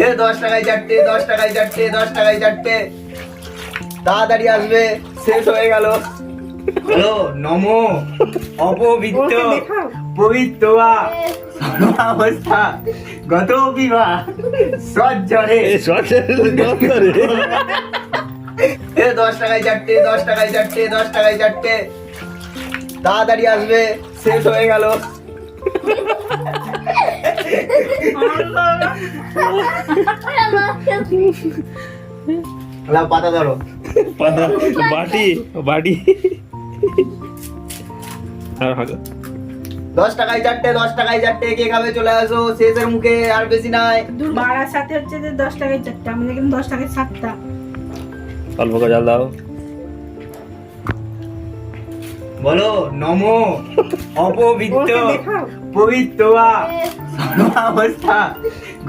এ 10 টাকায় চারটে, 10 টাকায় চারটে, 10 টাকায় চারটে। তাড়াতাড়ি আসবে, শেষ হয়ে গেল। হ্যালো, নমো অপবিত্র পবিত্র অবস্থা গত বিবাহ সজ্জরে। এ 10 টাকায় চারটে, 10 টাকায় চারটে, 10 টাকায় চারটে। তাড়াতাড়ি আসবে, শেষ হয়ে গেল। পাতা ধরো, বাটি বাটি। 10 টাকায় চারটে, 10 টাকায় চারটে। কে খাবে চলে আসো, শেষের মুখে, আর বেশি নাই। বাড়ার সাথে হচ্ছে যে 10 টাকায় 4টা, আমাদের কিন্তু 10 টাকায় 7টা। অল্প করে জল দাও। বলো, নমো অপবিত্র পবিত্র অবস্থা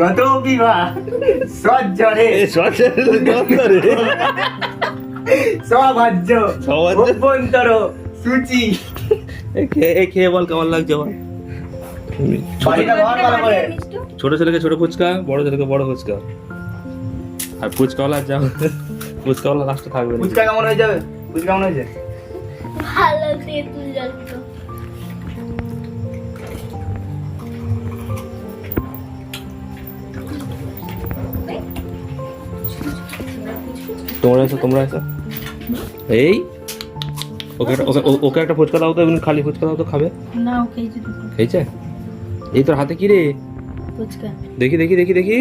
গত বিবাহ সজ্জরে। সভাজ্য অভ্যন্তর সূচি। খেয়ে বল কেমন লাগছে বল। বাড়িটা ভালো ভালো করে। ছোট ছেলেকে ছোট ফুচকা, বড় ছেলেকে বড় ফুচকা। আর ফুচকাওয়ালা যা ফুচকাওয়ালা লাস্টে থাকবে না। ফুচকা কেমন হয়ে যাবে? ফুচকা কেমন হয়েছে? ভালো তেঁতুল জল তো। তোমরা এসো এই ওকে একটা ফুচকা দাও তো, এমনি খালি ফুচকা দাও তো, খাবে। না ও খেয়েছে দুটো খেয়েছে? এই তোর হাতে কি রে? ফুচকা। দেখি দেখি দেখি দেখি।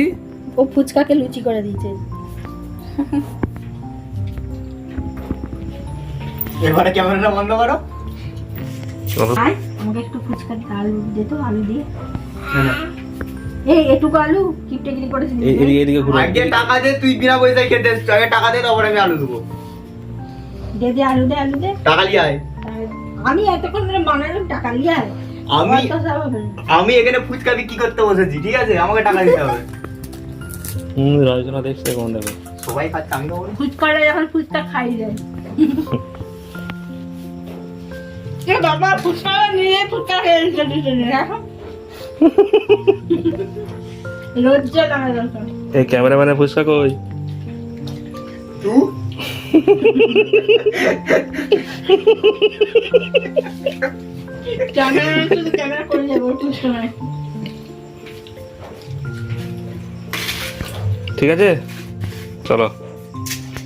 ও ফুচকাকে লুচি করে দিয়েছে। এবারে ক্যামেরাটা বন্ধ করো। আয় আমাকে একটু ফুচকা আলু দে তো, আলু দিয়ে। এই এটুকু আলু কিপটেগিরি করেছিস। এদিকে এদিকে ঘুরে। আগে টাকা দে, তুই বিনা পয়সায় খেতে এসছিস। আগে টাকা দে, তারপর আমি আলু দেবো। দে দে আলু দে, আলু দে। টাকা নিয়ে আয়। আমি এতক্ষণ ধরে বানালাম, টাকা নিয়ে আয়। আমি এখানে ফুচকা বিক্রি করতে বসেছি, ঠিক আছে? আমাকে টাকা দিতে হবে। রচনা দেখছে কোন দেখো। সবাই খাচ্ছে, আমি খাবো না। ফুচকাটা যখন ফুচকা খাই যায়। এ বাবা ফুচকা নিয়ে ফুচকা খেয়ে দেখো। লজ্জা লাগা দরকার। এই ক্যামেরাম্যানের ফুচকা কই? তুই ক্যামেরা করে যাবো, ফুচকা নয়। ঠিক আছে চলো।